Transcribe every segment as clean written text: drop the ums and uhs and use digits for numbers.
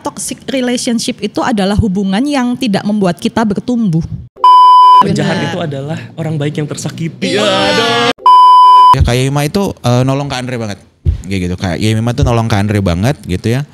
toxic relationship itu adalah hubungan yang tidak membuat kita bertumbuh. Penjahat itu adalah orang baik yang tersakiti. Ya, kayak Yema itu nolong Kak Andre banget. Kayak gitu. Kayak Yema tuh nolong Kak Andre banget gitu ya.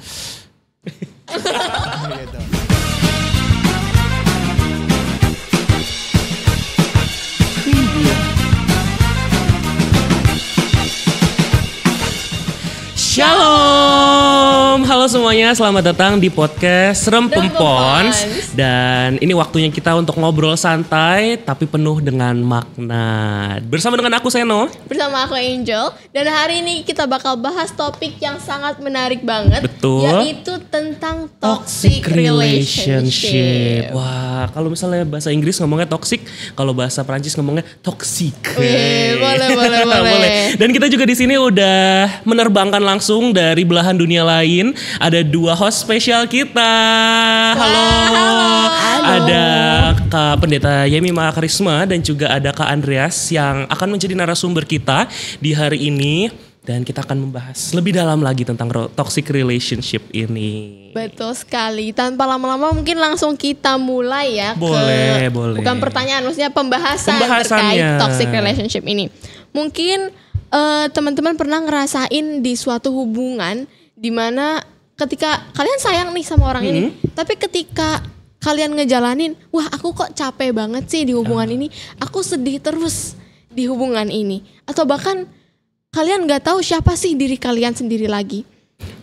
Shalom, halo semuanya, selamat datang di podcast Rempempons. Dan ini waktunya kita untuk ngobrol santai tapi penuh dengan makna. Bersama dengan aku Seno, bersama aku Angel. Dan hari ini kita bakal bahas topik yang sangat menarik banget. Betul. Yaitu tentang toxic relationship. Wah, kalau misalnya bahasa Inggris ngomongnya toxic, kalau bahasa Prancis ngomongnya toxic. Boleh. Dan kita juga di sini udah menerbangkan langsung dari belahan dunia lain. Ada dua host spesial kita. Halo. Ada Kak Pendeta Yemima Karisma dan juga ada Kak Andreas yang akan menjadi narasumber kita di hari ini. Dan kita akan membahas lebih dalam lagi tentang toxic relationship ini. Betul sekali. Tanpa lama-lama mungkin langsung kita mulai ya. Boleh. Bukan pertanyaan, maksudnya pembahasan terkait toxic relationship ini. Mungkin teman-teman pernah ngerasain di suatu hubungan dimana ketika kalian sayang nih sama orang ini, tapi ketika kalian ngejalanin, wah aku kok capek banget sih di hubungan ini, aku sedih terus di hubungan ini, atau bahkan kalian nggak tahu siapa sih diri kalian sendiri lagi.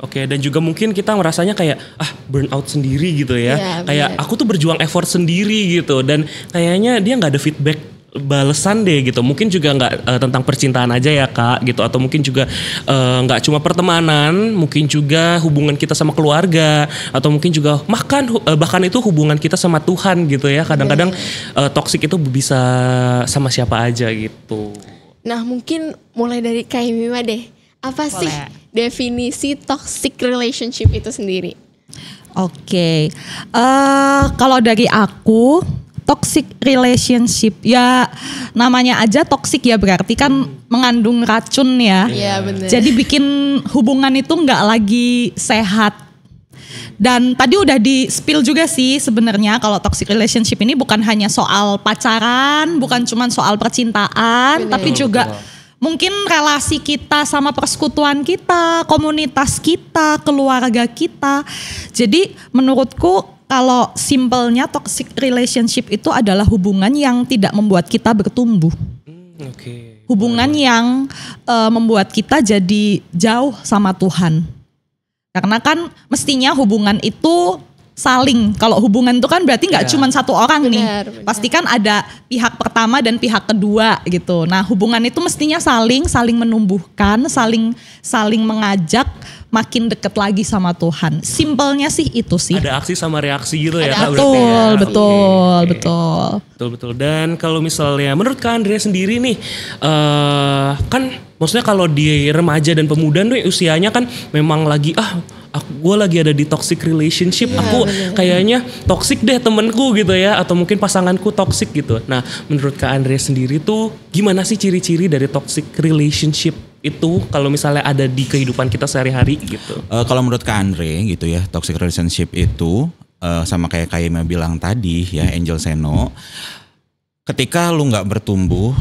Oke, dan juga mungkin kita merasanya kayak burnout sendiri gitu ya. Kayak aku tuh berjuang effort sendiri gitu, dan kayaknya dia nggak ada feedback balesan deh gitu. Mungkin juga nggak tentang percintaan aja ya Kak gitu, atau mungkin juga nggak cuma pertemanan, mungkin juga hubungan kita sama keluarga, atau mungkin juga bahkan itu hubungan kita sama Tuhan gitu ya. Kadang-kadang toksik itu bisa sama siapa aja gitu. Nah mungkin mulai dari Kak Mima deh. Apa sih definisi toxic relationship itu sendiri? Oke. Kalau dari aku, toxic relationship ya namanya aja toxic ya, berarti kan mengandung racun ya. Iya benar. Jadi bikin hubungan itu nggak lagi sehat. Dan tadi udah di spill juga sih sebenarnya kalau toxic relationship ini bukan hanya soal pacaran, bukan cuma soal percintaan, tapi juga mungkin relasi kita sama persekutuan kita, komunitas kita, keluarga kita. Jadi menurutku kalau simpelnya toxic relationship itu adalah hubungan yang tidak membuat kita bertumbuh. Hubungan yang membuat kita jadi jauh sama Tuhan. Karena kan mestinya hubungan itu saling. Kalau hubungan itu kan berarti nggak cuma satu orang nih. Pasti kan ada pihak pertama dan pihak kedua gitu. Nah hubungan itu mestinya saling menumbuhkan, saling mengajak makin deket lagi sama Tuhan. Simpelnya sih itu sih. Ada aksi sama reaksi gitu ya Kak? Betul. Dan kalau misalnya menurut Kak Andrea sendiri nih, kan maksudnya kalau di remaja dan pemuda nih usianya kan memang lagi gue lagi ada di toxic relationship, aku kayaknya toxic deh temenku gitu ya, atau mungkin pasanganku toxic gitu. Nah menurut Kak Andre sendiri tuh gimana sih ciri-ciri dari toxic relationship itu kalau misalnya ada di kehidupan kita sehari-hari gitu? Kalau menurut Kak Andre gitu ya, toxic relationship itu sama kayak Yema bilang tadi ya, Angel Seno, ketika lu nggak bertumbuh,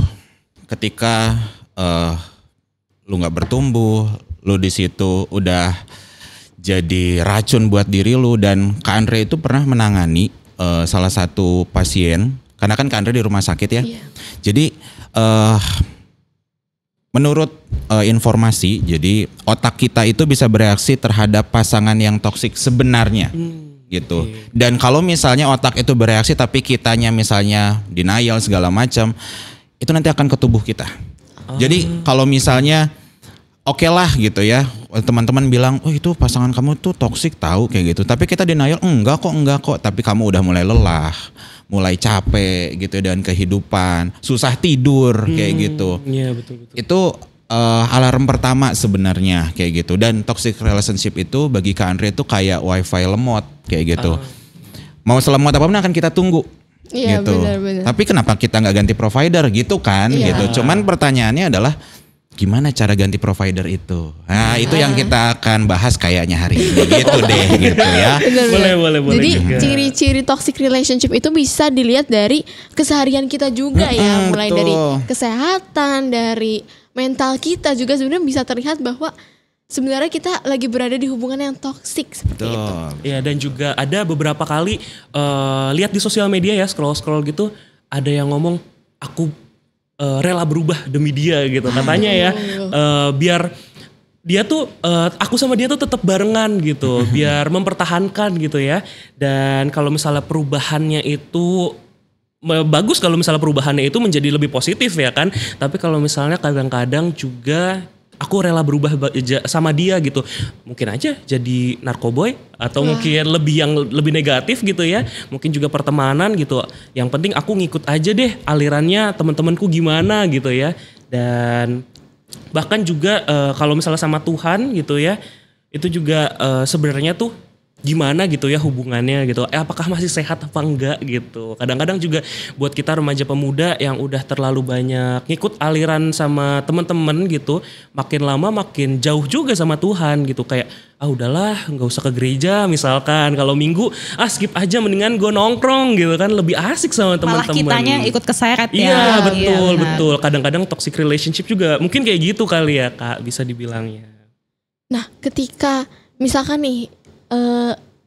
lu di situ udah jadi racun buat diri lu. Dan Kak Andre itu pernah menangani salah satu pasien, karena kan Kak Andre di rumah sakit ya. Jadi menurut informasi, jadi otak kita itu bisa bereaksi terhadap pasangan yang toksik sebenarnya gitu. Dan kalau misalnya otak itu bereaksi tapi kitanya misalnya denial segala macam, itu nanti akan ke tubuh kita. Jadi kalau misalnya oke lah gitu ya, teman-teman bilang, oh itu pasangan kamu tuh toksik tahu kayak gitu. Tapi kita denial, enggak kok. Tapi kamu udah mulai lelah, mulai capek gitu dan kehidupan, susah tidur kayak gitu. Iya betul. Itu alarm pertama sebenarnya kayak gitu. Dan toxic relationship itu bagi Kak Andre itu kayak wifi lemot kayak gitu. Mau selemot apapun akan kita tunggu. Iya gitu. benar. Tapi kenapa kita nggak ganti provider gitu kan? Gitu. Cuman pertanyaannya adalah gimana cara ganti provider itu? Nah, itu yang kita akan bahas kayaknya hari ini gitu deh gitu ya. Boleh. Jadi juga. ciri-ciri toxic relationship itu bisa dilihat dari keseharian kita juga ya, mulai betul. dari kesehatan, dari mental kita juga sebenarnya bisa terlihat bahwa sebenarnya kita lagi berada di hubungan yang toxic seperti itu. Ya, dan juga ada beberapa kali lihat di sosial media ya, scroll gitu, ada yang ngomong aku rela berubah demi dia gitu katanya ya, biar dia tuh aku sama dia tuh tetap barengan gitu, biar mempertahankan gitu ya. Dan kalau misalnya perubahannya itu bagus, kalau misalnya perubahannya itu menjadi lebih positif ya kan. Tapi kalau misalnya kadang-kadang juga aku rela berubah sama dia gitu, mungkin aja jadi narkoboy atau mungkin lebih negatif gitu ya, mungkin juga pertemanan gitu. Yang penting aku ngikut aja deh alirannya teman-temanku gimana gitu ya. Dan bahkan juga kalau misalnya sama Tuhan gitu ya, itu juga sebenarnya tuh gimana gitu ya hubungannya gitu, apakah masih sehat apa enggak gitu. Kadang-kadang juga buat kita remaja pemuda yang udah terlalu banyak ngikut aliran sama teman-teman gitu, makin lama makin jauh juga sama Tuhan gitu. Kayak udahlah nggak usah ke gereja misalkan, kalau minggu skip aja, mendingan gue nongkrong gitu kan, lebih asik sama teman-teman. Malah kitanya ikut keseret ya. Iya betul. Kadang-kadang toxic relationship juga mungkin kayak gitu kali ya Kak, bisa dibilangnya. Nah, ketika misalkan nih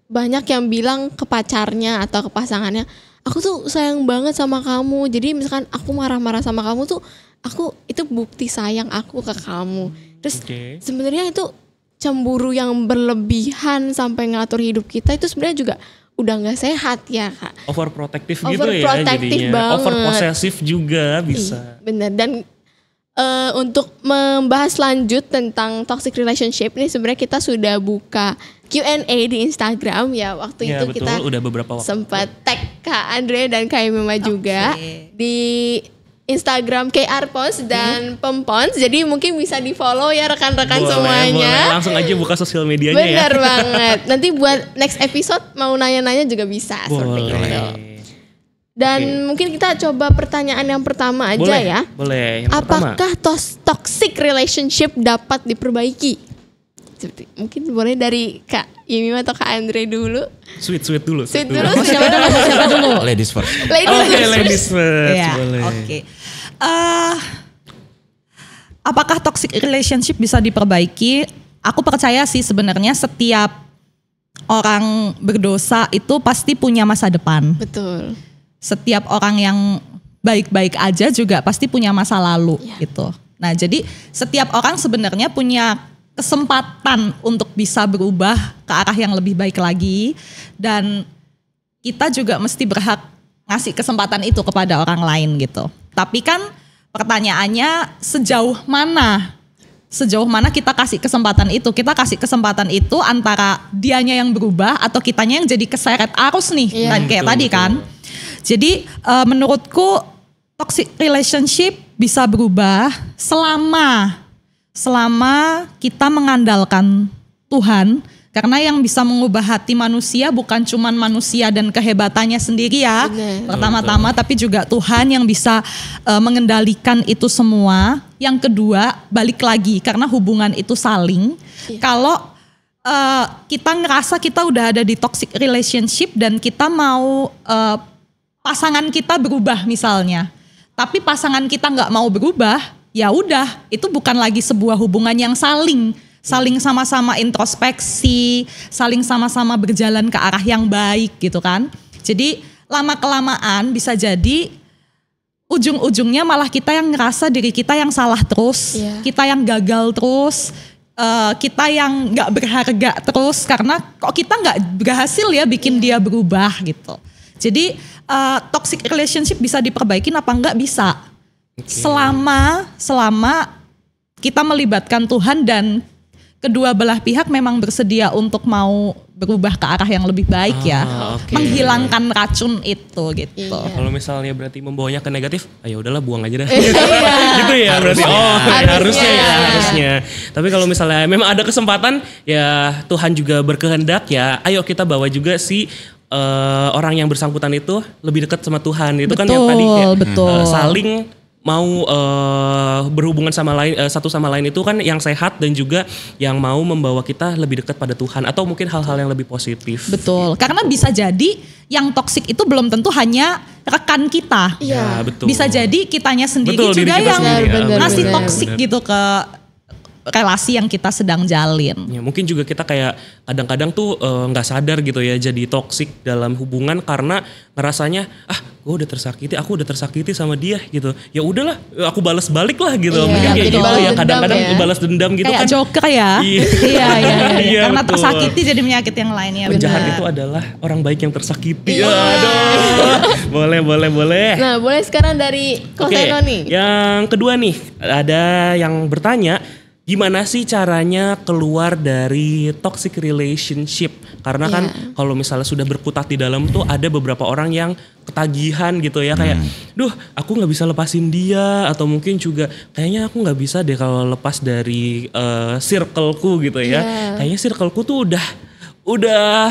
banyak yang bilang ke pacarnya atau ke pasangannya, aku tuh sayang banget sama kamu, jadi misalkan aku marah-marah sama kamu tuh, aku itu bukti sayang aku ke kamu. Terus sebenarnya itu cemburu yang berlebihan sampai ngatur hidup kita, itu sebenarnya juga udah nggak sehat ya Kak. Overprotective gitu ya jadinya. Overpossessive juga bisa. Bener. Dan untuk membahas lanjut tentang toxic relationship ini sebenarnya kita sudah buka Q&A di Instagram ya. Waktu ya, itu betul, kita udah beberapa waktu sempat tag Kak Andre dan Kak Mima juga di Instagram KRPOS dan PEMPONS. Jadi mungkin bisa di follow ya rekan-rekan semuanya. Boleh. Langsung aja buka sosial medianya. Bener ya. banget. Nanti buat next episode mau nanya-nanya juga bisa. Seperti itu. Dan mungkin kita coba pertanyaan yang pertama aja ya. Boleh. Yang apakah toxic relationship dapat diperbaiki? Mungkin boleh dari Kak Yemima atau Kak Andre dulu. Sweet dulu. Siapa dulu? Ladies first. Ladies first. Ya, oke. Apakah toxic relationship bisa diperbaiki? Aku percaya sih sebenarnya setiap orang berdosa itu pasti punya masa depan. Betul. Setiap orang yang baik-baik aja juga pasti punya masa lalu gitu. Nah, jadi setiap orang sebenarnya punya kesempatan untuk bisa berubah ke arah yang lebih baik lagi, dan kita juga mesti berhak ngasih kesempatan itu kepada orang lain gitu. Tapi kan pertanyaannya sejauh mana kita kasih kesempatan itu? Kita kasih kesempatan itu antara dianya yang berubah atau kitanya yang jadi keseret arus nih, kan kayak tadi kan. Jadi menurutku toxic relationship bisa berubah selama kita mengandalkan Tuhan, karena yang bisa mengubah hati manusia bukan cuman manusia dan kehebatannya sendiri ya. Pertama-tama, tapi juga Tuhan yang bisa mengendalikan itu semua. Yang kedua, balik lagi karena hubungan itu saling. Kalau kita ngerasa kita udah ada di toxic relationship dan kita mau pasangan kita berubah misalnya, tapi pasangan kita nggak mau berubah, ya udah, itu bukan lagi sebuah hubungan yang saling sama-sama introspeksi, saling sama-sama berjalan ke arah yang baik gitu kan. Jadi lama-kelamaan bisa jadi ujung-ujungnya malah kita yang ngerasa diri kita yang salah terus, kita yang gagal terus, kita yang nggak berharga terus karena kok kita nggak berhasil ya bikin dia berubah gitu. Jadi toxic relationship bisa diperbaikin apa enggak? Bisa. Selama kita melibatkan Tuhan dan kedua belah pihak memang bersedia untuk mau berubah ke arah yang lebih baik ya. Menghilangkan racun itu gitu. Kalau misalnya berarti membawanya ke negatif, ya udahlah buang aja dah. Gitu ya berarti. Harusnya. Tapi kalau misalnya memang ada kesempatan, ya Tuhan juga berkehendak ya. Ayo kita bawa juga si orang yang bersangkutan itu lebih dekat sama Tuhan. Itu kan yang tadi kayak saling mau berhubungan sama lain, satu sama lain itu kan yang sehat dan juga yang mau membawa kita lebih dekat pada Tuhan atau mungkin hal-hal yang lebih positif. Betul, karena bisa jadi yang toksik itu belum tentu hanya rekan kita. Iya, betul. Bisa jadi kitanya sendiri Betul, juga diri kita yang sendiri. ngasih Benar, toksik benar. gitu ke relasi yang kita sedang jalin. Ya, mungkin juga kita kayak kadang-kadang tuh nggak sadar gitu ya jadi toksik dalam hubungan karena ngerasanya gue udah tersakiti, aku udah tersakiti sama dia gitu. Ya udahlah, aku balas balik lah gitu. Iya, Mungkin kayak jadi gitu balas ya. dendam Kadang-kadang ya. balas dendam gitu Kayak kan. joker ya. Iya. Iya. Iya, Karena betul. tersakiti jadi menyakiti yang lainnya. Penjahat benar. itu adalah orang baik yang tersakiti. Iya. Aduh. Boleh. Nah, boleh sekarang dari Ko Oke, Seno nih. yang kedua nih, ada yang bertanya, gimana sih caranya keluar dari toxic relationship? Karena kan kalau misalnya sudah berkutat di dalam tuh ada beberapa orang yang ketagihan gitu ya, kayak, duh aku nggak bisa lepasin dia, atau mungkin juga kayaknya aku nggak bisa deh kalau lepas dari circleku gitu ya. Kayaknya circleku tuh udah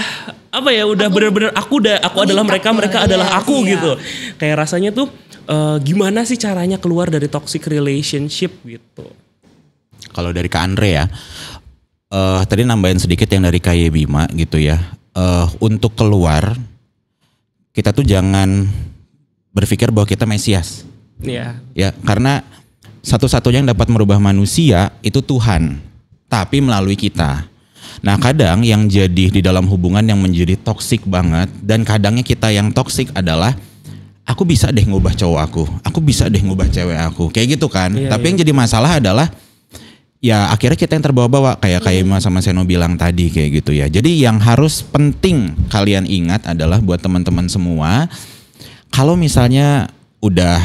apa ya, udah bener-bener aku adalah mereka adalah aku gitu. Kayak rasanya tuh gimana sih caranya keluar dari toxic relationship gitu? Kalau dari Kak Andre ya, tadi nambahin sedikit yang dari Kak Bima gitu ya. Untuk keluar, kita tuh jangan berpikir bahwa kita Mesias. Iya. Ya, karena satu-satunya yang dapat merubah manusia itu Tuhan, tapi melalui kita. Nah, kadang yang jadi di dalam hubungan yang menjadi toksik banget, dan kadangnya kita yang toksik adalah aku bisa deh ngubah cowok aku bisa deh ngubah cewek aku, kayak gitu kan. Iya, Tapi yang jadi masalah adalah ya akhirnya kita yang terbawa-bawa kayak Mas sama Seno bilang tadi kayak gitu ya. Jadi yang harus penting kalian ingat adalah buat teman-teman semua, kalau misalnya udah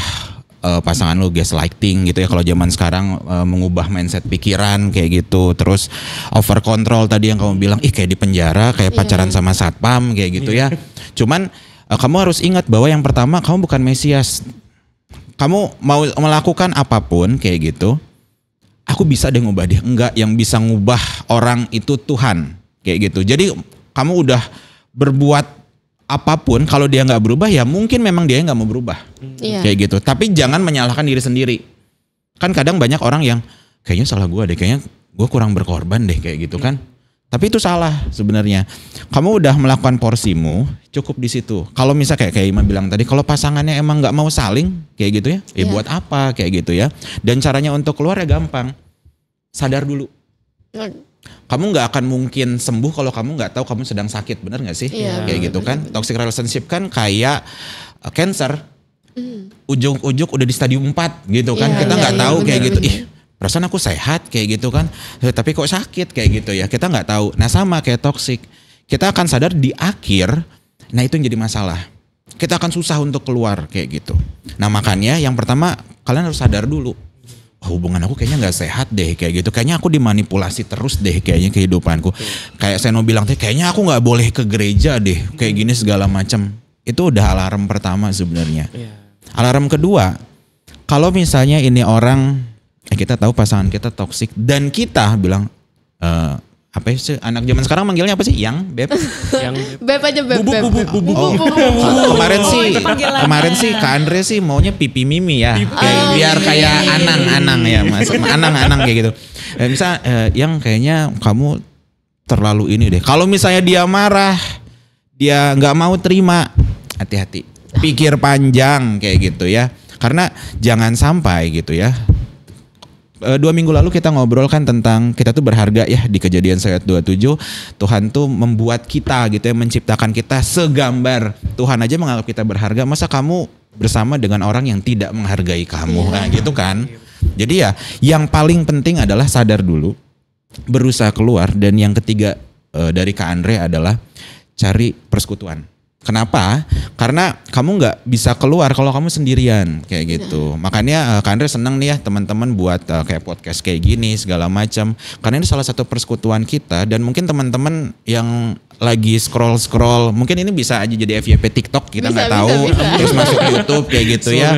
pasangan lu gaslighting gitu ya, kalau zaman sekarang mengubah mindset pikiran kayak gitu, terus over control tadi yang kamu bilang, kayak di penjara, kayak pacaran sama satpam kayak gitu ya. Cuman kamu harus ingat bahwa yang pertama, kamu bukan Mesias. Kamu mau melakukan apapun kayak gitu, aku bisa deh ngubah dia. Enggak, yang bisa ngubah orang itu Tuhan. Kayak gitu. Jadi kamu udah berbuat apapun, kalau dia nggak berubah ya mungkin memang dia nggak mau berubah. Kayak gitu. Tapi jangan menyalahkan diri sendiri. Kan kadang banyak orang yang kayaknya salah gue deh, kayaknya gue kurang berkorban deh kayak gitu kan. Tapi itu salah sebenarnya. Kamu udah melakukan porsimu, cukup di situ. Kalau misalnya kayak Ima bilang tadi, kalau pasangannya emang nggak mau saling kayak gitu ya, buat apa kayak gitu ya. Dan caranya untuk keluar ya gampang, sadar dulu. Kamu nggak akan mungkin sembuh kalau kamu nggak tahu kamu sedang sakit, benar nggak sih? Kayak gitu kan. Toxic relationship kan kayak cancer, ujung-ujung udah di stadium 4 gitu kan. Kita nggak tahu kayak gitu. Perasaan aku sehat kayak gitu kan, tapi kok sakit kayak gitu ya, kita nggak tahu. Nah sama kayak toksik, kita akan sadar di akhir, nah itu yang jadi masalah. Kita akan susah untuk keluar kayak gitu. Nah makanya yang pertama kalian harus sadar dulu, hubungan aku kayaknya nggak sehat deh kayak gitu, kayaknya aku dimanipulasi terus deh kayaknya kehidupanku. Kayak Seno bilang tadi, kayaknya aku nggak boleh ke gereja deh, kayak gini segala macam. Itu udah alarm pertama sebenarnya. Alarm kedua, kalau misalnya ini orang kita tahu pasangan kita toksik dan kita bilang apa sih anak zaman sekarang manggilnya apa sih? Yang beb? Yang Beb aja beb. Kemarin sih Kak Andre sih maunya pipi mimi ya. Biar kayak anang-anang ya Mas. Anang-anang kayak gitu. Misal yang kayaknya kamu terlalu ini deh. Kalau misalnya dia marah, dia nggak mau terima, hati-hati. Pikir panjang kayak gitu ya. Karena jangan sampai gitu ya. 2 minggu lalu kita ngobrol kan tentang kita tuh berharga ya, di Kejadian ayat 27 Tuhan tuh membuat kita gitu ya, menciptakan kita segambar Tuhan aja menganggap kita berharga, masa kamu bersama dengan orang yang tidak menghargai kamu nah gitu kan. Jadi ya yang paling penting adalah sadar dulu, berusaha keluar, dan yang ketiga dari Kak Andre adalah cari persekutuan. Kenapa? Karena kamu nggak bisa keluar kalau kamu sendirian kayak gitu. Makanya Kak Andre senang nih ya teman-teman buat kayak podcast kayak gini segala macam. Karena ini salah satu persekutuan kita, dan mungkin teman-teman yang lagi scroll, mungkin ini bisa aja jadi FYP TikTok, kita nggak tahu. Bisa. Terus masuk YouTube kayak gitu ya.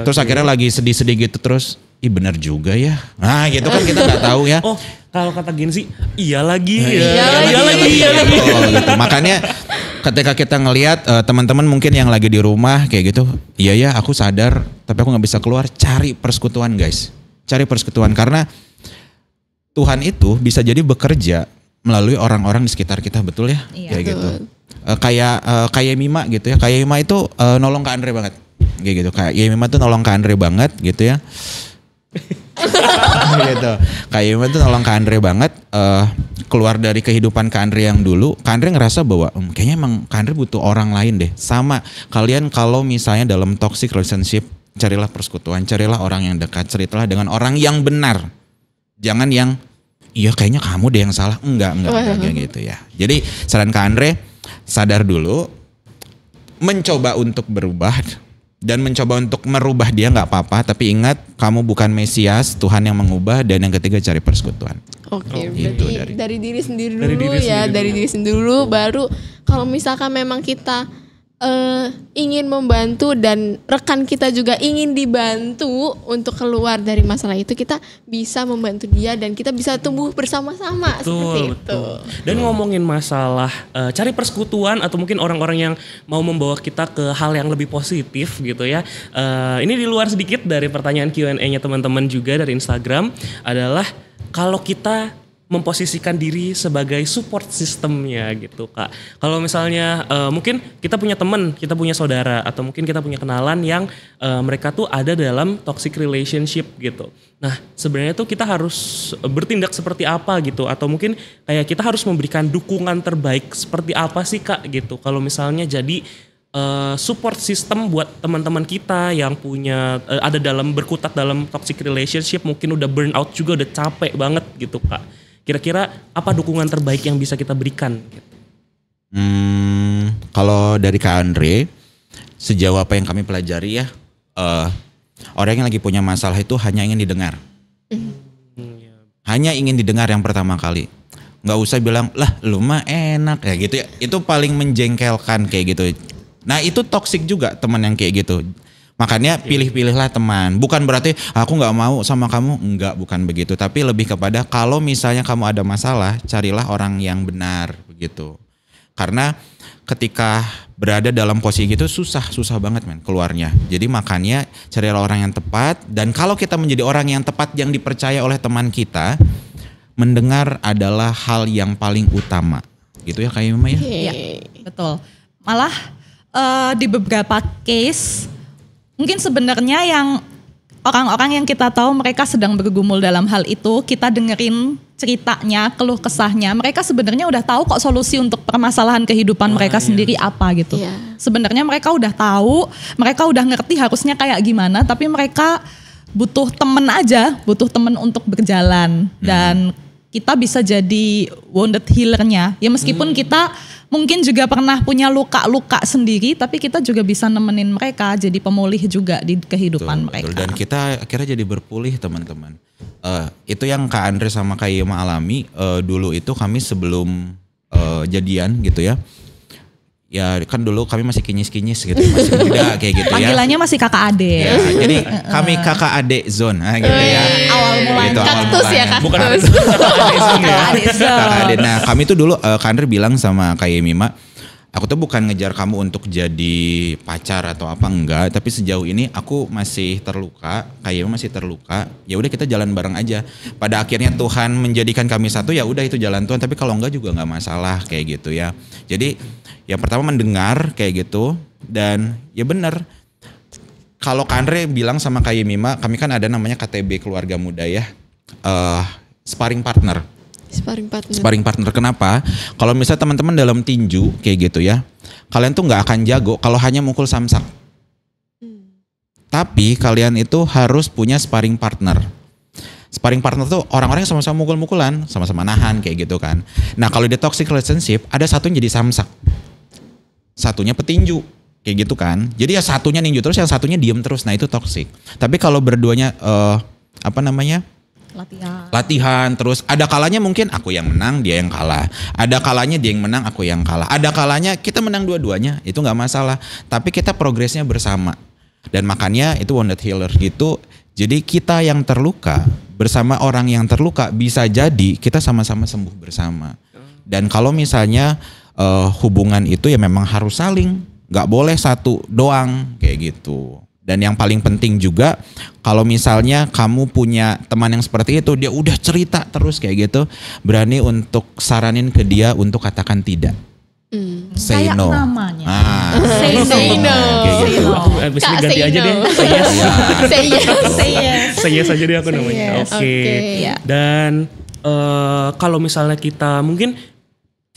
Terus akhirnya lagi sedih-sedih gitu terus. Bener juga ya. Nah gitu kan kita nggak tahu ya. Oh kalau kata Gen Z, iya lagi. Oh, gitu. Makanya ketika kita ngelihat teman-teman mungkin yang lagi di rumah kayak gitu, iya ya aku sadar tapi aku nggak bisa keluar, cari persekutuan guys. Cari persekutuan karena Tuhan itu bisa jadi bekerja melalui orang-orang di sekitar kita, betul ya? Iya, kayak gitu. Kayak Mima gitu ya. Kayak Mima itu nolong Kak Andre banget. Kayak gitu. Kayak Mima tuh nolong Kak Andre banget gitu ya. Gitu. Kayak Mima tuh nolong Kak Andre banget, keluar dari kehidupan Kak Andre yang dulu. Kak Andre ngerasa bahwa kayaknya emang Kak Andre butuh orang lain deh. Sama kalian kalau misalnya dalam toxic relationship, carilah persekutuan, carilah orang yang dekat, ceritalah dengan orang yang benar. Jangan yang iya kayaknya kamu deh yang salah. Enggak gitu ya. Jadi saran Kak Andre, sadar dulu, mencoba untuk berubah dan mencoba untuk merubah dia nggak apa-apa, tapi ingat kamu bukan Mesias, Tuhan yang mengubah, dan yang ketiga cari persekutuan. Oke, gitu berarti dari diri sendiri dulu dari diri sendiri dulu, baru kalau misalkan memang kita ingin membantu dan rekan kita juga ingin dibantu untuk keluar dari masalah itu, kita bisa membantu dia dan kita bisa tumbuh bersama-sama. Seperti itu. Dan ngomongin masalah cari persekutuan atau mungkin orang-orang yang mau membawa kita ke hal yang lebih positif gitu ya. Ini di luar sedikit dari pertanyaan Q&A-nya teman-teman juga dari Instagram adalah kalau kita memposisikan diri sebagai support sistemnya gitu Kak. Kalau misalnya mungkin kita punya teman, kita punya saudara, atau mungkin kita punya kenalan yang mereka tuh ada dalam toxic relationship gitu. Nah sebenarnya tuh kita harus bertindak seperti apa gitu, atau mungkin kayak kita harus memberikan dukungan terbaik seperti apa sih Kak gitu. Kalau misalnya jadi support system buat teman-teman kita yang punya ada dalam berkutat dalam toxic relationship, mungkin udah burn out juga, udah capek banget gitu Kak. Kira-kira apa dukungan terbaik yang bisa kita berikan? Kalau dari Kak Andre, sejauh apa yang kami pelajari ya, orang yang lagi punya masalah itu hanya ingin didengar. Hanya ingin didengar yang pertama kali. Nggak usah bilang, lah lu mah enak ya gitu ya. Itu paling menjengkelkan kayak gitu. Nah itu toksik juga teman yang kayak gitu. Makanya pilih-pilihlah teman. Bukan berarti aku nggak mau sama kamu, enggak, bukan begitu. Tapi lebih kepada kalau misalnya kamu ada masalah, carilah orang yang benar begitu. Karena ketika berada dalam posisi gitu susah banget men keluarnya. Jadi makanya carilah orang yang tepat. Dan kalau kita menjadi orang yang tepat yang dipercaya oleh teman kita, mendengar adalah hal yang paling utama. Gitu ya Kak Mima ya? Iya, betul. Malah di beberapa case mungkin sebenarnya yang orang-orang yang kita tahu mereka sedang bergumul dalam hal itu, kita dengerin ceritanya, keluh kesahnya, mereka sebenarnya udah tahu kok solusi untuk permasalahan kehidupan mereka sendiri apa gitu. Sebenarnya mereka udah tahu, mereka udah ngerti harusnya kayak gimana, tapi mereka butuh temen aja, butuh temen untuk berjalan. Dan kita bisa jadi wounded healer-nya. Ya meskipun kita mungkin juga pernah punya luka-luka sendiri, tapi kita juga bisa nemenin mereka jadi pemulih juga di kehidupan mereka. Dan kita akhirnya jadi berpulih teman-teman. Itu yang Kak Andre sama Kak Yema alami dulu itu kami sebelum jadian gitu ya. Ya kan dulu kami masih kinyis-kinyis gitu, masih muda kayak gitu ya. Panggilannya masih kakak ade. Ya, jadi kami kakak ade zone gitu ya. Awal mulanya gitu, kaktus ya, kaktus. Bukan kakak ade. Nah kami tuh dulu Kak Andre bilang sama Kak Yemima, aku tuh bukan ngejar kamu untuk jadi pacar atau apa enggak, tapi sejauh ini aku masih terluka, Kak Yema masih terluka. Ya udah kita jalan bareng aja. Pada akhirnya Tuhan menjadikan kami satu, ya udah itu jalan Tuhan. Tapi kalau enggak juga enggak masalah kayak gitu ya. Jadi yang pertama mendengar kayak gitu, dan ya benar. Kalau Kak Andre bilang sama Kak Yemima, kami kan ada namanya KTB Keluarga Muda ya, sparring partner. Sparring partner kenapa? Kalau misalnya teman-teman dalam tinju kayak gitu ya, kalian tuh nggak akan jago kalau hanya mukul samsak. Tapi kalian itu harus punya sparring partner. Sparring partner tuh orang-orang yang sama-sama mukul-mukulan, sama-sama nahan kayak gitu kan. Nah kalau di toxic relationship ada satu yang jadi samsak, satunya petinju kayak gitu kan. Jadi ya satunya ninju terus, yang satunya diem terus. Nah itu toxic. Tapi kalau berduanya latihan terus, ada kalanya mungkin aku yang menang dia yang kalah, ada kalanya dia yang menang aku yang kalah, ada kalanya kita menang dua-duanya, itu nggak masalah, tapi kita progresnya bersama. Dan makanya itu wounded healer gitu. Jadi kita yang terluka bersama orang yang terluka, bisa jadi kita sama-sama sembuh bersama. Dan kalau misalnya hubungan itu ya memang harus saling, nggak boleh satu doang kayak gitu. Dan yang paling penting juga, kalau misalnya kamu punya teman yang seperti itu, dia udah cerita terus kayak gitu, berani untuk saranin ke dia untuk katakan tidak. Say Kayak no. namanya. Say no. Kayak gitu. Aku abis ini ganti say aja no. deh. Say yes. Say yes. Say yes. Say yes aja deh aku namanya. Yes. Oke. Iya. Dan kalau misalnya kita mungkin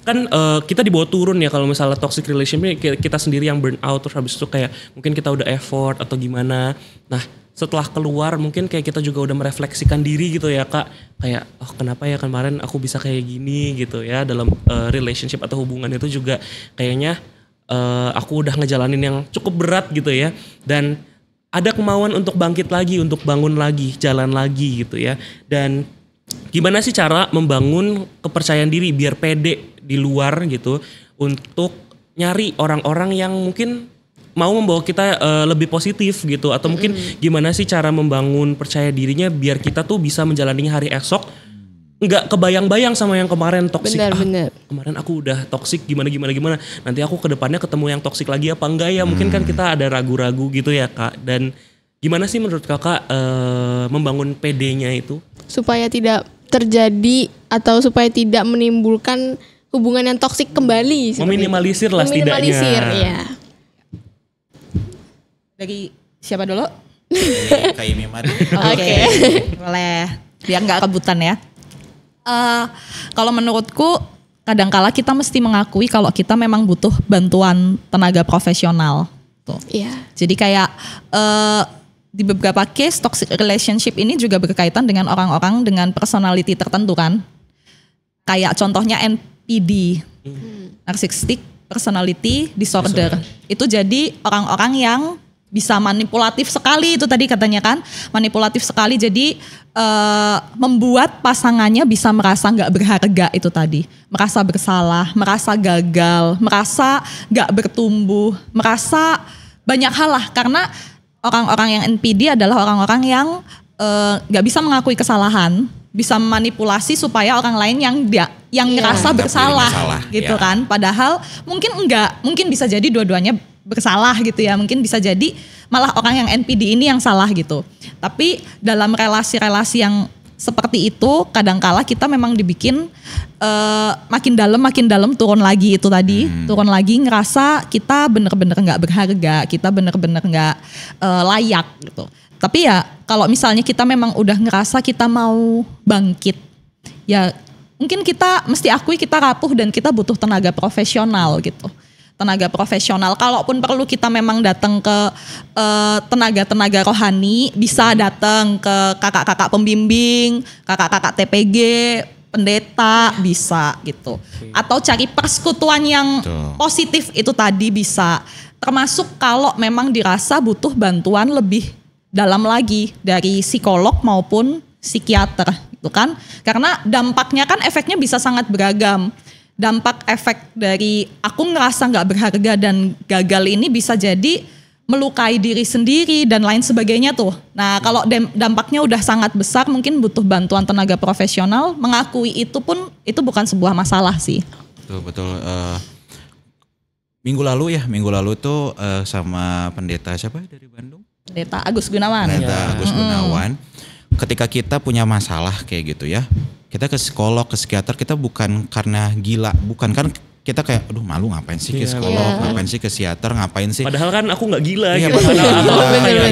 kan kita dibawa turun ya kalau misalnya toxic relationship kita sendiri yang burn out terus habis itu kayak mungkin kita udah effort atau gimana. Nah setelah keluar mungkin kayak kita juga udah merefleksikan diri gitu ya Kak. Kayak kenapa ya kemarin aku bisa kayak gini gitu ya dalam relationship atau hubungan itu juga kayaknya aku udah ngejalanin yang cukup berat gitu ya. Dan ada kemauan untuk bangkit lagi, untuk bangun lagi, jalan lagi gitu ya. Dan gimana sih cara membangun kepercayaan diri biar pede di luar gitu untuk nyari orang-orang yang mungkin mau membawa kita lebih positif gitu atau mungkin gimana sih cara membangun percaya dirinya biar kita tuh bisa menjalani hari esok nggak kebayang-bayang sama yang kemarin toksik. Benar. Kemarin aku udah toksik gimana nanti aku ke depannya ketemu yang toksik lagi apa enggak ya mungkin kan kita ada ragu-ragu gitu ya Kak. Dan gimana sih menurut Kakak membangun PD-nya itu Supaya tidak terjadi atau supaya tidak menimbulkan hubungan yang toksik kembali. meminimalisir lah setidaknya. Meminimalisir, ya. Dari siapa dulu? Kayak Mimat. Oke. Boleh. Biar nggak rebutan ya. Kalau menurutku kadangkala kita mesti mengakui kalau kita memang butuh bantuan tenaga profesional. Tuh. Iya. Jadi kayak di beberapa case toxic relationship ini juga berkaitan dengan orang-orang dengan personality tertentu kan. Kayak contohnya NPD, Narcissistic Personality Disorder. Itu jadi orang-orang yang bisa manipulatif sekali itu tadi katanya kan. Manipulatif sekali jadi membuat pasangannya bisa merasa gak berharga itu tadi. Merasa bersalah, merasa gagal, merasa gak bertumbuh, merasa banyak hal lah. Karena orang-orang yang NPD adalah orang-orang yang gak bisa mengakui kesalahan, bisa memanipulasi supaya orang lain yang ngerasa bersalah gitu kan. Padahal mungkin enggak, mungkin bisa jadi dua-duanya bersalah gitu ya. Mungkin bisa jadi malah orang yang NPD ini yang salah gitu. Tapi dalam relasi-relasi yang seperti itu kadangkala kita memang dibikin makin dalam turun lagi itu tadi. Turun lagi ngerasa kita bener-bener gak berharga, kita bener-bener gak layak gitu. Tapi ya kalau misalnya kita memang udah ngerasa kita mau bangkit, ya mungkin kita mesti akui kita rapuh dan kita butuh tenaga profesional gitu. Tenaga profesional, kalaupun perlu kita memang datang ke tenaga-tenaga rohani, bisa datang ke kakak-kakak pembimbing, kakak-kakak TPG, pendeta, bisa gitu. Atau cari persekutuan yang positif itu tadi bisa. Termasuk kalau memang dirasa butuh bantuan lebih dalam lagi dari psikolog maupun psikiater gitu kan. Karena dampaknya kan efeknya bisa sangat beragam. Dampak efek dari aku ngerasa gak berharga dan gagal ini bisa jadi melukai diri sendiri dan lain sebagainya tuh. Nah kalau dampaknya udah sangat besar mungkin butuh bantuan tenaga profesional. Mengakui itu pun itu bukan sebuah masalah sih. Betul. Minggu lalu tuh sama pendeta siapa dari Bandung? Pendeta Agus Gunawan. Agus Gunawan. Ketika kita punya masalah kayak gitu ya, kita ke psikolog, ke psikiater, kita bukan karena gila, bukan kan kita kayak aduh malu ngapain sih ke psikolog, ngapain sih ke psikiater, ngapain sih. Padahal kan aku gak gila iya, gitu. Bener.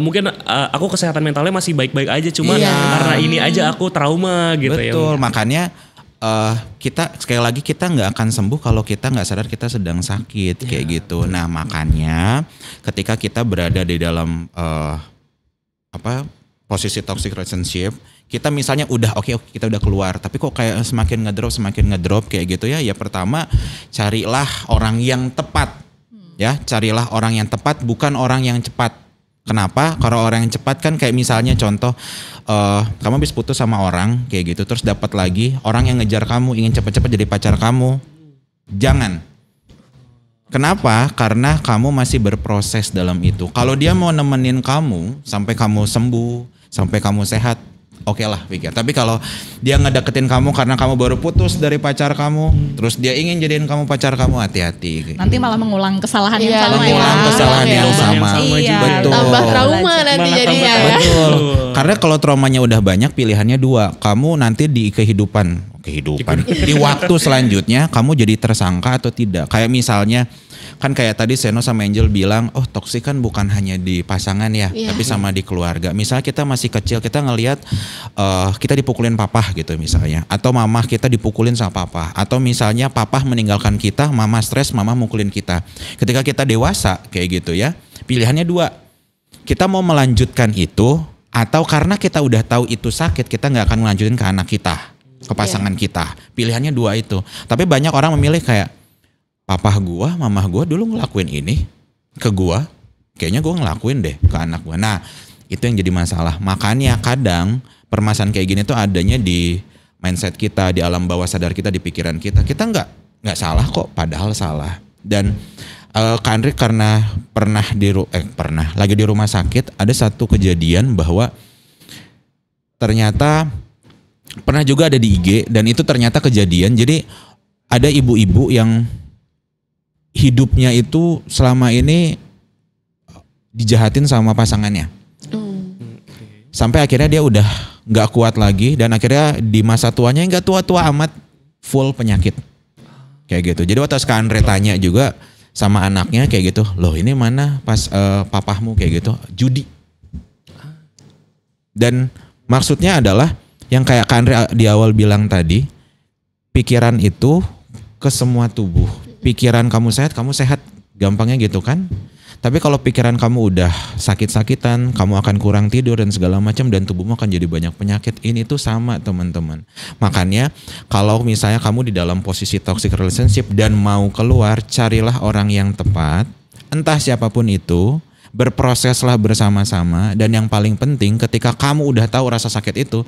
Mungkin aku kesehatan mentalnya masih baik-baik aja, cuma karena ini aja aku trauma gitu. Betul, makanya kita sekali lagi kita nggak akan sembuh kalau kita nggak sadar kita sedang sakit kayak gitu. Nah makanya ketika kita berada di dalam posisi toxic relationship, kita misalnya udah oke, kita udah keluar, tapi kok kayak semakin ngedrop kayak gitu ya. Ya pertama carilah orang yang tepat, ya carilah orang yang tepat, bukan orang yang cepat. Kenapa? Kalau orang yang cepat kan kayak misalnya contoh, kamu habis putus sama orang kayak gitu, terus dapat lagi orang yang ngejar kamu, ingin cepat-cepat jadi pacar kamu. Jangan. Kenapa? Karena kamu masih berproses dalam itu. Kalau dia mau nemenin kamu sampai kamu sembuh, sampai kamu sehat, oke lah pikir. Tapi kalau dia ngedeketin kamu karena kamu baru putus dari pacar kamu, terus dia ingin jadiin kamu pacar kamu, hati-hati. Nanti malah mengulang kesalahan yang sama mengulang kesalahan yang sama. Iya. Betul. Tambah trauma nanti jadinya ya. Betul. Karena kalau traumanya udah banyak, pilihannya dua. Kamu nanti di kehidupan di waktu selanjutnya kamu jadi tersangka atau tidak. Kayak misalnya kan kayak tadi Seno sama Angel bilang, oh toksik kan bukan hanya di pasangan ya, tapi sama di keluarga. Misalnya kita masih kecil, kita ngelihat kita dipukulin papa gitu misalnya, atau mama kita dipukulin sama papa, atau misalnya papa meninggalkan kita, mama stres, mama mukulin kita. Ketika kita dewasa kayak gitu ya, pilihannya dua. Kita mau melanjutkan itu, atau karena kita udah tahu itu sakit, kita nggak akan melanjutin ke anak kita, ke pasangan kita. Pilihannya dua itu. Tapi banyak orang memilih kayak, papa gua, mama gua dulu ngelakuin ini ke gua, kayaknya gua ngelakuin deh ke anak gua. Nah, itu yang jadi masalah. Makanya kadang permasalahan kayak gini tuh adanya di mindset kita, di alam bawah sadar kita, di pikiran kita. Kita nggak salah kok, padahal salah. Dan Kak Andre karena pernah lagi di rumah sakit, ada satu kejadian bahwa ternyata pernah juga ada di IG, dan itu ternyata kejadian. Jadi ada ibu-ibu yang hidupnya itu selama ini dijahatin sama pasangannya. Sampai akhirnya dia udah gak kuat lagi, dan akhirnya di masa tuanya gak tua-tua amat, full penyakit. Kayak gitu. Jadi waktu Kak Andre tanya juga sama anaknya kayak gitu, loh ini mana pas papahmu kayak gitu, judi. Dan maksudnya adalah yang kayak Kak Andre di awal bilang tadi, pikiran itu ke semua tubuh. Pikiran kamu sehat, gampangnya gitu kan. Tapi kalau pikiran kamu udah sakit-sakitan, kamu akan kurang tidur dan segala macam, dan tubuhmu akan jadi banyak penyakit. Ini tuh sama teman-teman. Makanya kalau misalnya kamu di dalam posisi toxic relationship dan mau keluar, carilah orang yang tepat, entah siapapun itu, berproseslah bersama-sama, dan yang paling penting ketika kamu udah tahu rasa sakit itu,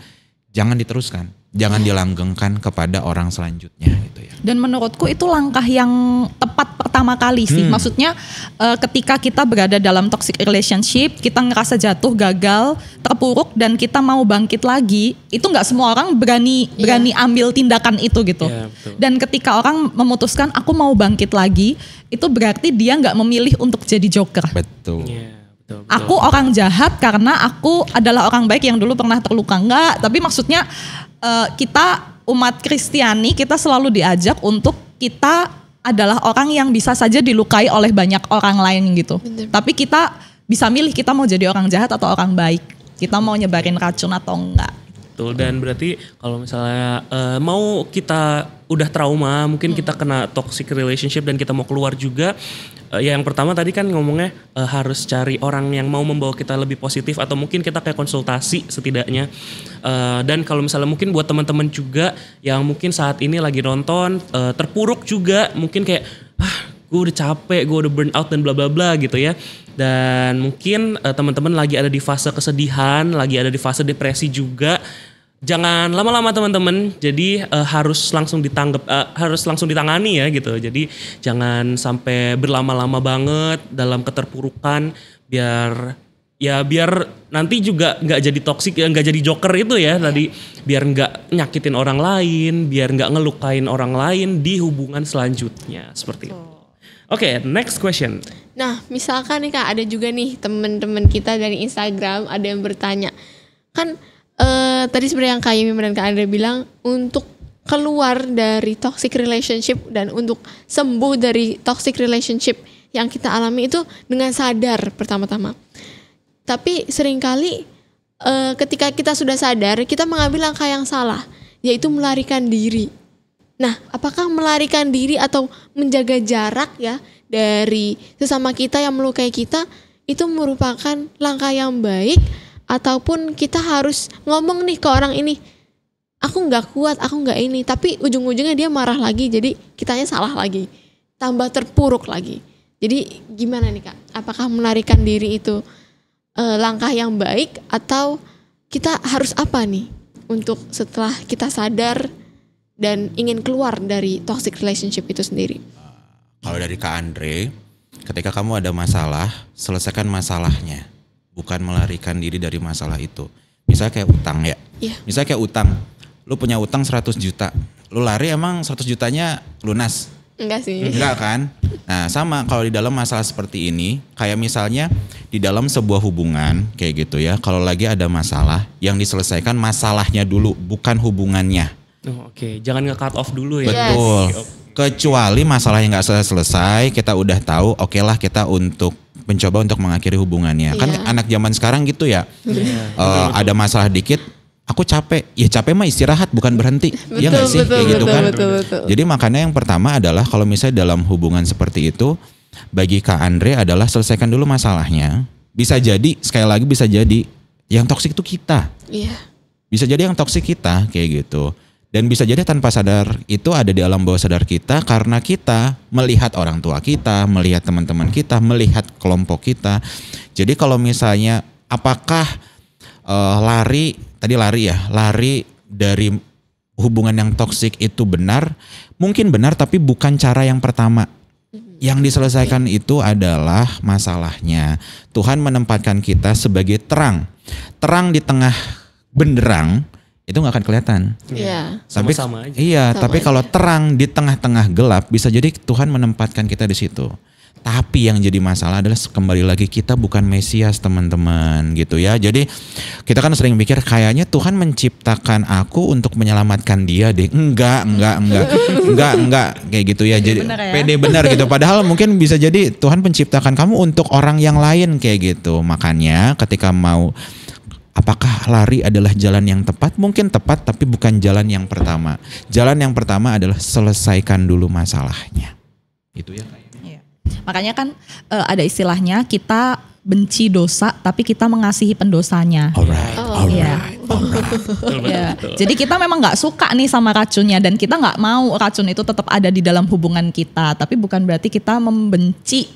jangan diteruskan, jangan dilanggengkan kepada orang selanjutnya gitu ya. Dan menurutku itu langkah yang tepat pertama kali sih. Maksudnya ketika kita berada dalam toxic relationship, kita ngerasa jatuh, gagal, terpuruk, dan kita mau bangkit lagi, itu nggak semua orang berani ambil tindakan itu gitu. Dan ketika orang memutuskan aku mau bangkit lagi, itu berarti dia nggak memilih untuk jadi joker. Betul. Betul. Aku orang jahat karena aku adalah orang baik yang dulu pernah terluka. Enggak, tapi maksudnya kita umat Kristiani, kita selalu diajak untuk kita adalah orang yang bisa saja dilukai oleh banyak orang lain gitu. Bener. Tapi kita bisa milih kita mau jadi orang jahat atau orang baik. Kita mau nyebarin racun atau enggak. Betul, dan berarti kalau misalnya mau kita udah trauma, mungkin kita kena toxic relationship dan kita mau keluar juga, ya yang pertama tadi kan ngomongnya harus cari orang yang mau membawa kita lebih positif, atau mungkin kita kayak konsultasi setidaknya. Dan kalau misalnya mungkin buat teman-teman juga yang mungkin saat ini lagi nonton, terpuruk juga, mungkin kayak gue udah capek, gue udah burn out dan bla bla bla gitu ya. Dan mungkin teman-teman lagi ada di fase kesedihan, lagi ada di fase depresi juga. Jangan lama-lama teman-teman. Jadi harus langsung ditangani ya gitu. Jadi jangan sampai berlama-lama banget dalam keterpurukan, biar nanti juga nggak jadi toksik, nggak jadi joker itu ya tadi. Biar nggak nyakitin orang lain, biar nggak ngelukain orang lain di hubungan selanjutnya seperti itu. Oke, next question. Nah, misalkan nih Kak, ada juga nih teman-teman kita dari Instagram ada yang bertanya. Kan tadi sebenarnya yang Kak Yimim dan Kak Andre bilang untuk keluar dari toxic relationship dan untuk sembuh dari toxic relationship yang kita alami itu dengan sadar pertama-tama. Tapi seringkali ketika kita sudah sadar, kita mengambil langkah yang salah, yaitu melarikan diri. Nah, apakah melarikan diri atau menjaga jarak ya dari sesama kita yang melukai kita itu merupakan langkah yang baik, ataupun kita harus ngomong nih ke orang ini, aku nggak kuat, aku nggak ini, tapi ujung-ujungnya dia marah lagi, jadi kitanya salah lagi, tambah terpuruk lagi. Jadi gimana nih Kak? Apakah melarikan diri itu langkah yang baik, atau kita harus apa nih untuk setelah kita sadar dan ingin keluar dari toxic relationship itu sendiri? Kalau dari Kak Andre, ketika kamu ada masalah, selesaikan masalahnya, bukan melarikan diri dari masalah itu. Misalnya kayak utang ya, Iya. Misalnya kayak utang. Lu punya utang 100 juta. Lu lari emang 100 jutanya lunas? Enggak sih. Enggak kan? Nah sama kalau di dalam masalah seperti ini, kayak misalnya di dalam sebuah hubungan kayak gitu ya, kalau lagi ada masalah, yang diselesaikan masalahnya dulu, bukan hubungannya. Oke. Jangan nge-cut off dulu ya. Betul. Kecuali masalahnya nggak selesai, kita udah tahu, oke lah kita untuk mencoba untuk mengakhiri hubungannya. Kan anak zaman sekarang gitu ya, ada masalah dikit, aku capek. Ya capek mah istirahat, bukan berhenti. Iya nggak sih? Kayak gitu kan. Betul. Jadi makanya yang pertama adalah kalau misalnya dalam hubungan seperti itu, bagi Kak Andre adalah selesaikan dulu masalahnya. Bisa jadi, sekali lagi bisa jadi yang toksik itu kita. Iya. Bisa jadi yang toksik kita kayak gitu. Dan bisa jadi tanpa sadar itu ada di alam bawah sadar kita karena kita melihat orang tua kita, melihat teman-teman kita, melihat kelompok kita. Jadi kalau misalnya apakah lari dari hubungan yang toksik itu benar? Mungkin benar tapi bukan cara yang pertama. Yang diselesaikan itu adalah masalahnya. Tuhan menempatkan kita sebagai terang. Terang di tengah benderang itu nggak akan kelihatan. Iya. Sama-sama aja. Iya, Sama tapi aja. kalau terang di tengah-tengah gelap bisa jadi Tuhan menempatkan kita di situ. Tapi yang jadi masalah adalah kembali lagi kita bukan Mesias teman-teman gitu ya. Jadi kita kan sering mikir kayaknya Tuhan menciptakan aku untuk menyelamatkan dia deh. Enggak kayak gitu ya. Jadi pede benar gitu. Padahal mungkin bisa jadi Tuhan menciptakan kamu untuk orang yang lain kayak gitu. Makanya ketika mau apakah lari adalah jalan yang tepat? Mungkin tepat tapi bukan jalan yang pertama. Jalan yang pertama adalah selesaikan dulu masalahnya. Itu ya kayaknya. Iya. Makanya kan ada istilahnya kita benci dosa tapi kita mengasihi pendosanya. Alright. Ya. Jadi kita memang nggak suka nih sama racunnya dan kita nggak mau racun itu tetap ada di dalam hubungan kita. Tapi bukan berarti kita membenci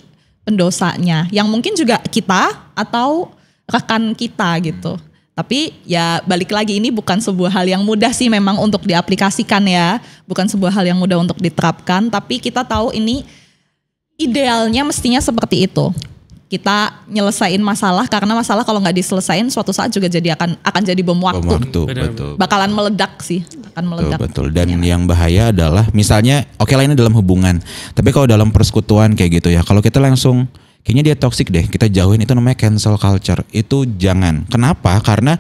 pendosanya. Yang mungkin juga kita atau rekan kita gitu. Tapi ya balik lagi ini bukan sebuah hal yang mudah sih memang untuk diaplikasikan ya. Bukan sebuah hal yang mudah untuk diterapkan. Tapi kita tahu ini idealnya mestinya seperti itu. Kita nyelesain masalah karena masalah kalau nggak diselesain suatu saat juga jadi akan jadi bom waktu. Betul. Bakalan meledak sih. Akan meledak. Betul. Dan yang bahaya adalah misalnya oke lah ini dalam hubungan. Tapi kalau dalam persekutuan kayak gitu ya. Kalau kita langsung kayaknya dia toksik deh, kita jauhin, itu namanya cancel culture. Itu jangan. Kenapa? Karena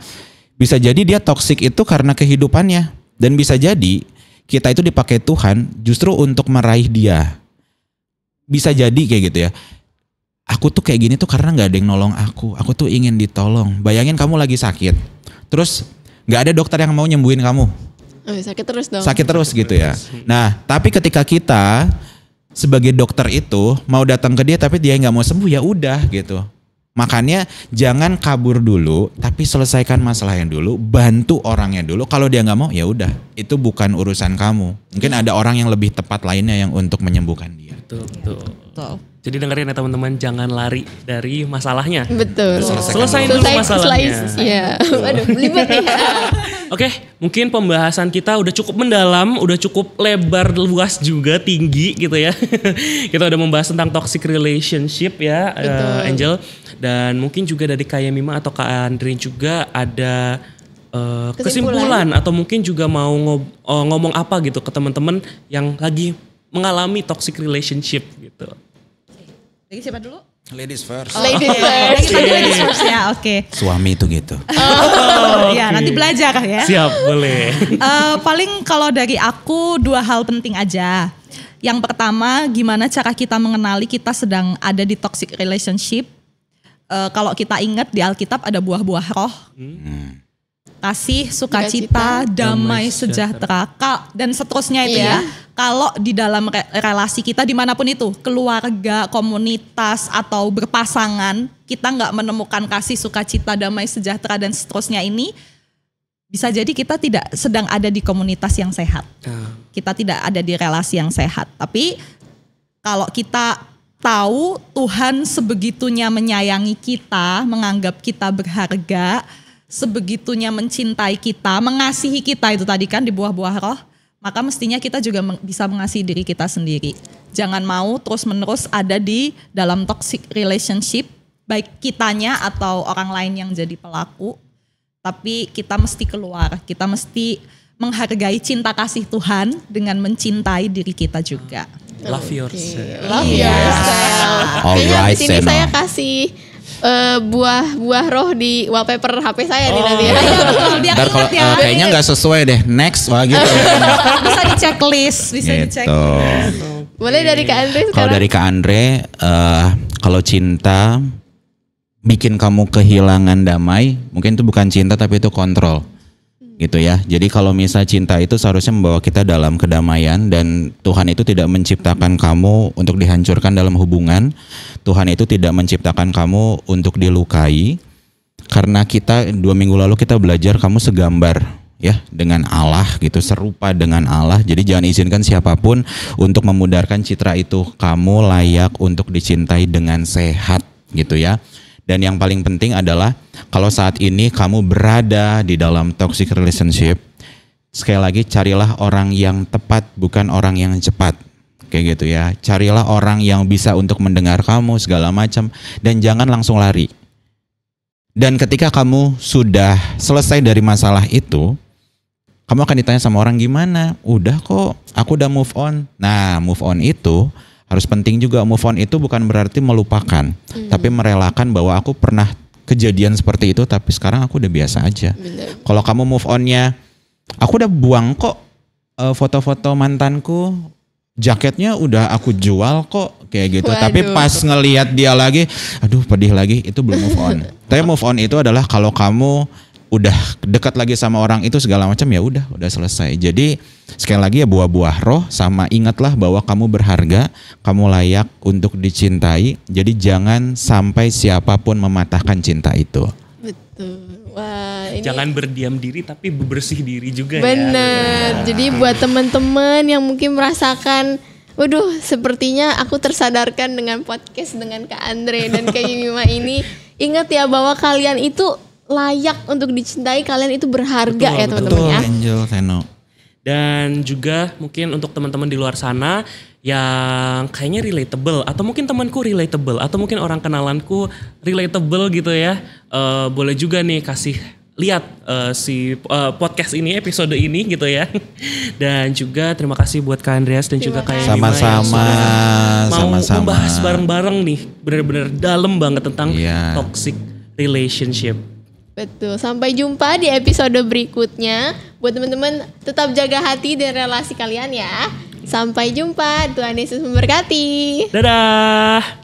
bisa jadi dia toksik itu karena kehidupannya. Dan bisa jadi kita itu dipakai Tuhan justru untuk meraih dia. Bisa jadi kayak gitu ya. Aku tuh kayak gini tuh karena gak ada yang nolong aku. Aku tuh ingin ditolong. Bayangin kamu lagi sakit. Terus gak ada dokter yang mau nyembuhin kamu. Sakit terus dong. Sakit terus gitu ya. Nah tapi ketika kita sebagai dokter itu mau datang ke dia tapi dia nggak mau sembuh ya udah gitu. Makanya jangan kabur dulu tapi selesaikan masalahnya dulu, bantu orangnya dulu. Kalau dia nggak mau ya udah, itu bukan urusan kamu. Mungkin ada orang yang lebih tepat lainnya yang untuk menyembuhkan dia. Betul. Jadi dengerin ya teman-teman, jangan lari dari masalahnya. Betul. Selesaiin dulu masalahnya. Iya. Waduh, belibet nih. Oke, mungkin pembahasan kita udah cukup mendalam, udah cukup lebar, luas juga, tinggi gitu ya. Kita udah membahas tentang toxic relationship ya, Angel. Dan mungkin juga dari Kak Yemima atau Kak Andrin juga ada kesimpulan atau mungkin juga mau ngomong apa gitu ke teman-teman yang lagi mengalami toxic relationship gitu. Jadi siapa dulu? Ladies first. Ladies first. Ladies first ya, oke. Suami itu gitu. Ya nanti belajar ya. Siap, boleh. Paling kalau dari aku 2 hal penting aja. Yang pertama, gimana cara kita mengenali kita sedang ada di toxic relationship. Kalau kita ingat di Alkitab ada buah-buah roh. Kasih, sukacita, damai, sejahtera, dan seterusnya itu ya. Kalau di dalam relasi kita dimanapun itu, keluarga, komunitas, atau berpasangan, kita nggak menemukan kasih, sukacita, damai, sejahtera, dan seterusnya ini, bisa jadi kita tidak sedang ada di komunitas yang sehat. Kita tidak ada di relasi yang sehat. Tapi kalau kita tahu Tuhan sebegitunya menyayangi kita, menganggap kita berharga, sebegitunya mencintai kita, mengasihi kita itu tadi kan di buah-buah roh, maka mestinya kita juga bisa mengasihi diri kita sendiri. Jangan mau terus-menerus ada di dalam toxic relationship, baik kitanya atau orang lain yang jadi pelaku. tapi kita mesti keluar. Kita mesti menghargai cinta kasih Tuhan dengan mencintai diri kita juga. Love yourself. Love yourself. Kayaknya di sini saya kasih buah roh di wallpaper HP saya nih nanti. Ntar kalau kayaknya nggak sesuai deh, next wah gitu. Bisa di checklist, Boleh dari Kak Andre sekarang. Kalau dari Kak Andre, kalau cinta bikin kamu kehilangan damai, mungkin itu bukan cinta tapi itu kontrol. Gitu ya. Jadi kalau misal cinta itu seharusnya membawa kita dalam kedamaian, dan Tuhan itu tidak menciptakan kamu untuk dihancurkan dalam hubungan. Tuhan itu tidak menciptakan kamu untuk dilukai. Karena kita 2 minggu lalu kita belajar kamu segambar ya dengan Allah gitu, serupa dengan Allah. Jadi jangan izinkan siapapun untuk memudarkan citra itu. Kamu layak untuk dicintai dengan sehat gitu ya. Dan yang paling penting adalah kalau saat ini kamu berada di dalam toxic relationship, sekali lagi carilah orang yang tepat, bukan orang yang cepat. Kayak gitu ya. Carilah orang yang bisa untuk mendengar kamu segala macam, dan jangan langsung lari. Dan ketika kamu sudah selesai dari masalah itu, kamu akan ditanya sama orang, gimana? Udah kok, aku udah move on. Nah, move on itu harus penting juga. Move on itu bukan berarti melupakan, tapi merelakan bahwa aku pernah kejadian seperti itu, tapi sekarang aku udah biasa aja. Kalau kamu move onnya, aku udah buang kok foto-foto mantanku, jaketnya udah aku jual kok, kayak gitu. Waduh. Tapi pas ngelihat dia lagi, aduh pedih lagi, itu belum move on. Tapi move on itu adalah kalau kamu udah dekat lagi sama orang itu segala macam, ya udah selesai. Jadi sekali lagi ya, buah-buah roh, sama ingatlah bahwa kamu berharga, kamu layak untuk dicintai. Jadi jangan sampai siapapun mematahkan cinta itu. Betul. Wah, ini jangan berdiam diri tapi bebersih diri juga. Bener. Jadi buat teman-teman yang mungkin merasakan, waduh, sepertinya aku tersadarkan dengan podcast dengan Kak Andre dan Kak Yimima ini, ingat ya bahwa kalian itu layak untuk dicintai, kalian itu berharga. Betul, ya teman-teman ya. Angel Seno. Dan juga mungkin untuk teman-teman di luar sana yang kayaknya relatable, atau mungkin temanku relatable, atau mungkin orang kenalanku relatable gitu ya, boleh juga nih kasih lihat podcast ini, episode ini gitu ya. Dan juga terima kasih buat Kak Andreas dan juga Kak Yimima sama-sama membahas bareng-bareng nih, benar-benar dalam banget tentang toxic relationship. Betul, sampai jumpa di episode berikutnya. Buat teman-teman, tetap jaga hati dan relasi kalian ya. Sampai jumpa, Tuhan Yesus memberkati. Dadah.